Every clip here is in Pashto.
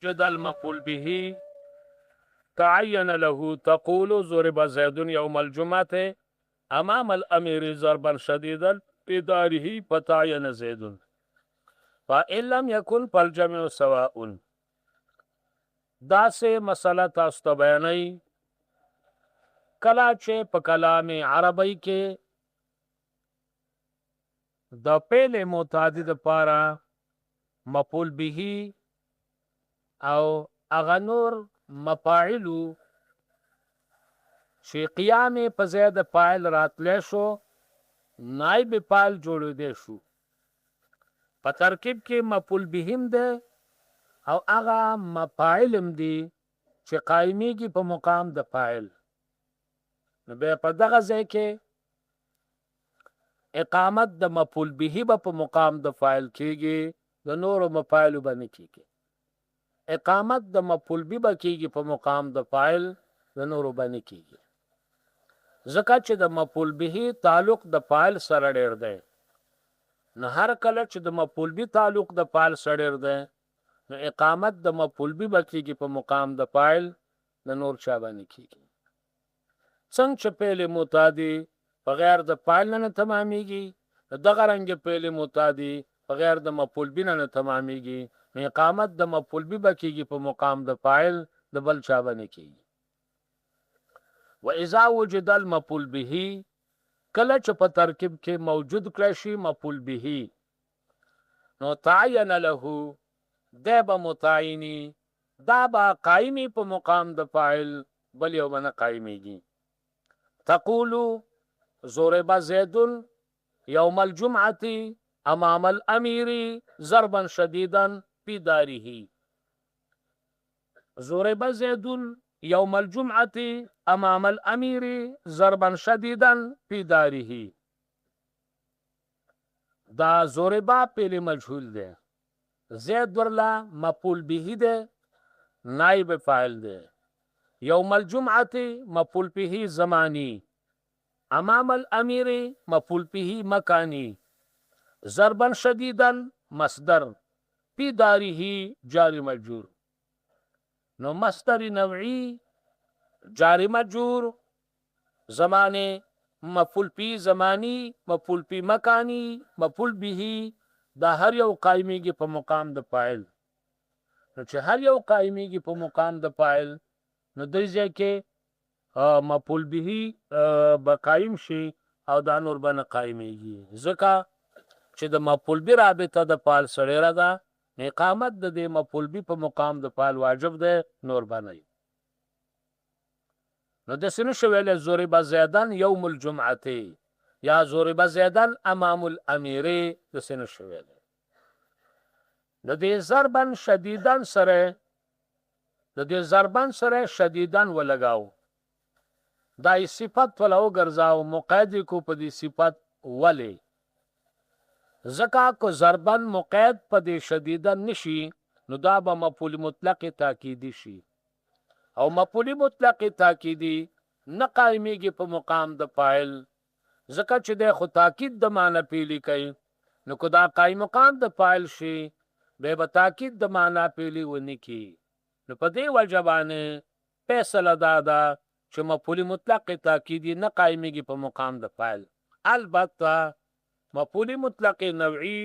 جد المفعول به تعين له تقول ضرب زيد يوم الجمعة امام الامير ضربا شديدا في داره فتعين زيد فإن لم يكن فالجميع سواء. دا سه مسله تاسو ته بیانوي کله چې په کلام عربی کې د فعل متعدی لپاره مفعول به او هغه نور مفاعل چې قیام په ځای د فاعل راتلی شو نائب فاعل جوړېدی شو په ترکیب کې مفعول به هم دی او هغه مفاعل هم دي چې قایمیږي په مقام د فاعل. نو بیا په دغه ځای کې اقامت د مفعول به به په مقام د فاعل کېږي د نورو مفاعلو به نه کېږي. اقامت د مفعول به به کېږي په مقام د فاعل د نورو به نه کېږي ځکه چې د مفعول به تعلق د فاعل سره ډېر دی. نو هر کله چې د مفعول به تعلق د فاعل سره ډېر دی نو اقامت د مفعول به به کېږي په مقام د فاعل د نور چا به نه کېږي. څنګه چې فعل متعدي په غیر د فاعل نه تمامېږي دغه رنګه فعل متعدي په غیر د مفعول به نه تمامېږي نو اقامت د مفعول به به کېږي په مقام د فاعل د بل چا به نه کېږي. واذا وجد المفعول به کله چې په ترکیب کې موجود کړی شي مفعول به نو تعین له دا به متعینی دا به قایمی په مقام د فاعل بل یو به نه قایمیږي. تقول ضرب زید یوم الجمعة امام الامیر ضربا شدیدا فی داره. ضرب زید یوم الجمعة امام الامیر ضربا شدیدا فی داره. دا ضربا فعل مجهول ده زید ورلا مفعول به ده نائب فاعل ده. یوم الجمعة مفعول به زمانی امام الامیر مفعول به مکانی ضربا شدیدا مصدر فی داره جاری مجرور. نو مصدر نوعی جاری مجرور زمانه مفعول به زمانی مفعول به مکانی مفعول به دا هر یو قایمیږي په مقام د فاعل. نو چې هر یو قایمیږي په مقام د فاعل نو د ځای کې مفعول به به قایم شي او دا نور به نه قایمیږي ځکه چې د مفعول به رابطه د فاعل سره ده اقامت د دې مفعول به په مقام د فاعل واجب ده نور به نه. نو د سینو شویل ضرب زیدن یوم الجمعة یا ضرب زیدن امام الامیر د سینو شویل د دې ضربن شدیدن سره د دې ضربن سره شدیدن ولګاو دا صفت ولو ګرځاو مقید کو په دې صفت ولی زکا کو ضربن مقید په دې شدیدن نشي نو دا به مفعول مطلق تاکیدی شي او مفعول مطلق تاکیدی نه قائمیږي په مقام د فاعل ځکه چې د خو تاکید د معنی پیلی کوي نو کو دا قائم مقام د فاعل شي به تاکید د معنی پیلی ونی کی نو په دې وجبانه فیصله دادا چې مفعول مطلق تاکیدی نه قائمیږي په مقام د فاعل. البته مفعول مطلق نوعی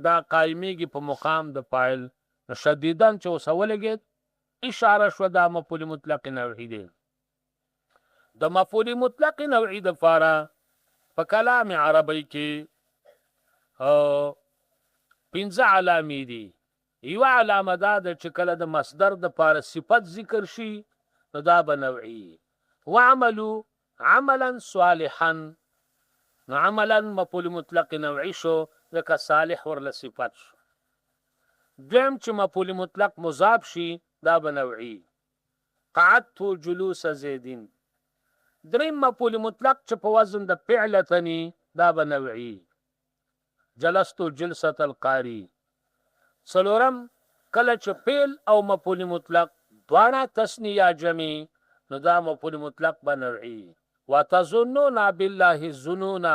دا قائمیږي په مقام د فاعل شدیدن چې وسولګید اشاره شو دا مفعول مطلق نوعی دی. د مفعول مطلق نوعی د فاره په کلام عربی کې پنځه علامې دي. یو علامه دا د چې کله د مصدر د فاره صفت ذکر شي نو دا به نوعی وعملوا عملا صالحا نو عملا مفعول مطلق نوعی شو ځکه صالح ورله صفت شو. دویم چې مفعول مطلق مضاف شي دا به نوعی قعدت جلوس زیدین. دریم مفعول مطلق چې په وزن د فعلتنی دا به نوعی جلست جلسة القاری. څلورم کله چې فعل او مفعول مطلق دواړه تثنیه جمع نو دا مفعول مطلق به نوعی وتظنون بالله الظنون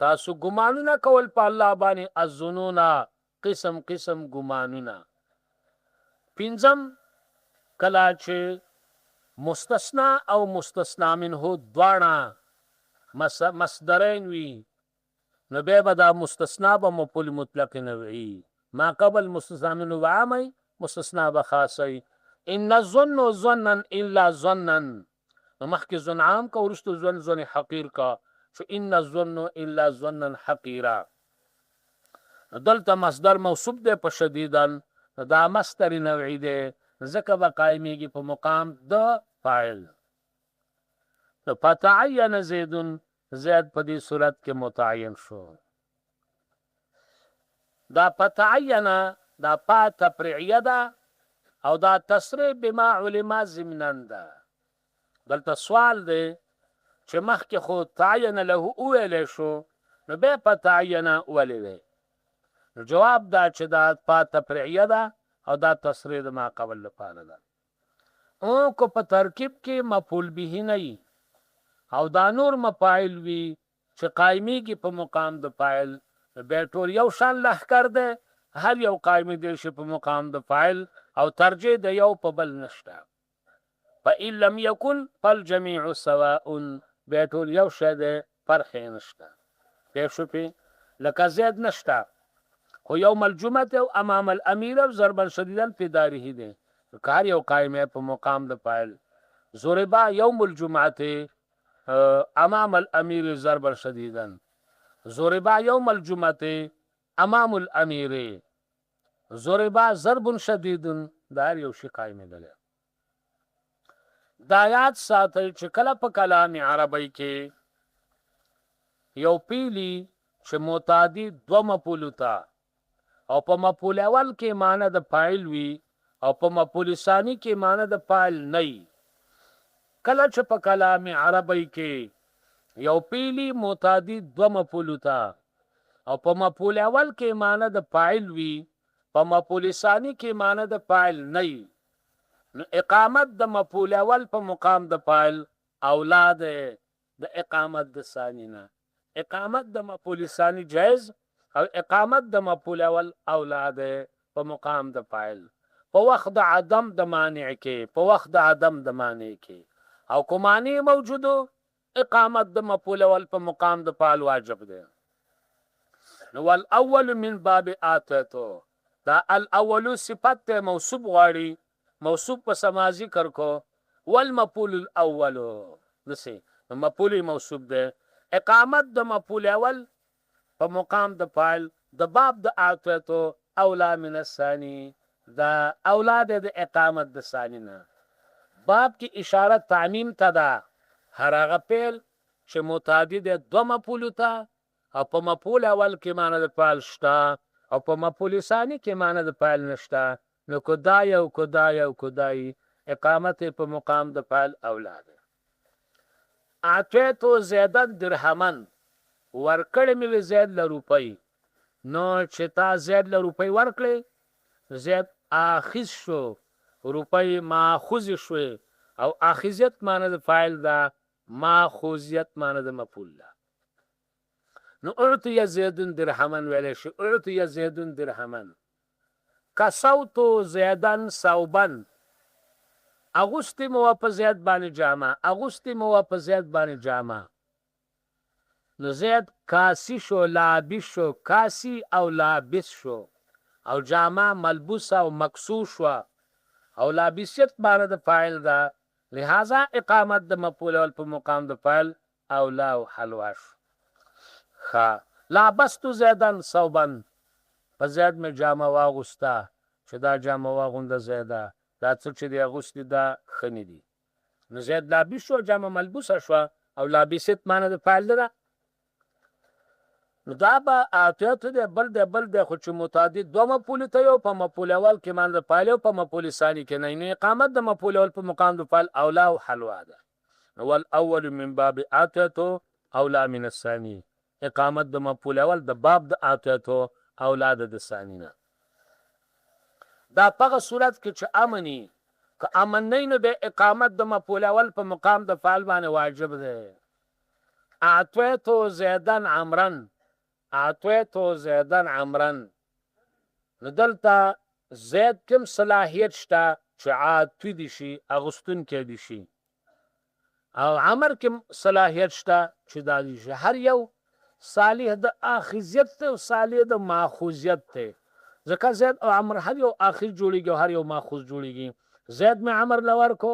تاسو ګمانونه کول په الله باندې الظنون قسم قسم ګمانونه. پنځم کله چې مستثنا او مستثنا منه دواړه مصدرین وي نو بیا به دا مستثنا به مفعول مطلق نه وي ما قبل مستثنا منه عامي مستثنا به خاصي ان الظن ظنا الا ظنا مخکې ظن عام کا ورستو ظن حقیر کا شو ان الظن الا ظنا حقیرا دلته مصدر موصوف دی په شدیدن دا مصدر نوعی دی ځکه به قایمیږي په مقام د فاعل فتعین زید زید په دې صورت کې متعین شو دا فتعین دا پا تفریعیه ده او دا تصریح بما علما ضمنا ده دلته سوال دی چې مخکې خو تعین له وویلی شو نو بیا فتعین ولې وی نو جواب دا چې دا پا تفریعیه ده او دا تصریح د ما قبل لپاره ده او کو په ترکیب کې مفعول به نه وي او دا نور مفاعل وي چې قایمیږي په مقام د فاعل بیا ټول یو شان لښکر دی هر یو قایمېدی شي په مقام د فاعل او ترجیح د یو په بل نشته فإن لم يكن فالجميع سواء بیا ټول یو شی دی فرق یې نشته پوه شو پې لکه زید نشته خو یوم الجمعة او امام الامیر او ضربا شدیدا فی داره دی کار یو قائم ہے په مقام د فاعل ضربا یوم الجمعة امام الامیر ضربا شدیدا ضربا یوم الجمعة امام الامیر ضربا ضرب شدید دار یو شی قائم دی دا یاد ساتئ چې کله په کلام عربی کې یو پیلی چې متعدی دو مفعول تا او په مفعول اول کې معنی د فاعل وي او په مفعول ثانی کې معنی د فاعل نه وي کله چې په کلام عربی کې یو پیلی متعدی دو مفعول تا او په مفعول اول کې معنی د فاعل وي په مفعول ثانی کې معنی د فاعل نه وي نو اقامت د مفعول اول په مقام د فاعل اولاد د اقامت د ثانی نه اقامت د مفعول ثانی جائز او اقامت د مفعول اول اولاد په مقام د فاعل په وخت د عدم د مانع کې په وخت د عدم د مانع کې او کو مانع موجودو اقامت د مفعول اول په مقام د فاعل واجب دی نو الاول من باب اتتو دا الاول صفت موصوف غواړي موصوف په سما ذکر کو والمفعول الاول دسه مفعول موصوف ده اقامت د مفعول اول په مقام د فاعل د باب د اعطیتو اولا من الثاني دا اولاد د اقامت د ثانی نه باب کی اشاره تعمیم ته ده هر هغه فعل چې متعدد دو مفعول ته او په مفعول اول کې معنی د فاعل شته او په مفعول ثانی کې معنی د فاعل نشته نو کدای او کدای او کدای اقامت په مقام د فاعل اولاد اعطیتو زیدن درهمن ورکړې مې زید ل روپۍ نو چې تا زید ل روپۍ ورکړې زید اخذ شو روپۍ ماخوذ شو او اخذیت معنی د فاعل دا ماخوذیت معنی د مفعول دا نو اعطی زیدن درهمن ویل شو اعطی زیدن درهمن کسوتو زیدن صوبن اغسطی مو په زید باندې جامه اغسطی مو په زید باندې جامه نو زید کاسی شو لابس شو کاسی او لابس شو او جامه ملبوس او مکسو شو او لابسیت باندې د فاعل دا لہذا اقامت د مفعول اول په مقام د فاعل او لا او حلواش خا لابستو زیدن صوبن په زید مې جامه واغوسته چې دا جامه واغونده زیده دا څه چې دی اغوستي دا ښه نه دي نو زید لابس شو جامه ملبوسه شوه او لابست معنی د فاعل ده نو دا به اعطیت دی بل دی خو چې متعدد دو مفعول ته یو په مفعول اول کې معنی د فاعل او په مفعول ثانی کې نه نو اقامت د مفعول اول په مقام د فاعل اولا او حلوا ده نو الاول من باب اعطیت اولا من الثانی اقامت د مفعول اول د باب د اعطیت اولاد د ثانی نه دا په صورت کې چې امني که امن نه نو به اقامت د مفعول اول په مقام د فاعل باندې واجب ده اعطیتو زیدن عمرن اعطیتو زیدن عمرن نو دلته زید کوم صلاحیت شته چې عاطفي دي شي اغوستونکی دي شي او عمر کوم صلاحیت شته چې دا دي شي هر یو صالح د آخذیت ته او صالح د ماخوذیت ته ځکه زید او عمر هر یو آخذ جوړیږي او هر یو ماخوذ جوړیږي زید می عمر لور کو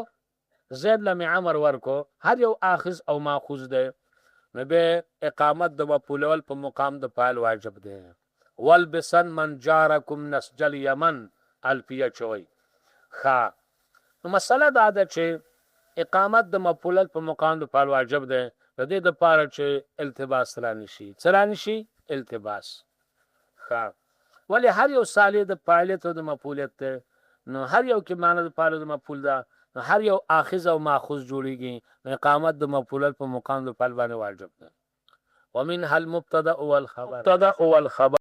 زید لمی عمر ورکو هر یو آخذ او ماخوذ ده نو به اقامت د مفعول په مقام د فاعل واجب ده والبسن من جارکم نسج الیمن الفیه چوي خا نو مسله دا ده چې اقامت د مفعول په مقام د فاعل واجب ده د دې د پاره چې التباس رانی شي التباس خا ولی هر یو صالح د فاعلیت او د مفعولیت ته نو هر یو کې معنی د فاعل د مفعول ده نو هر یو آخذ او ماخوذ جوړیږي نو اقامت د مفعول په مقام د فاعل باندې واجب ده ومن هل مبتدا والخبر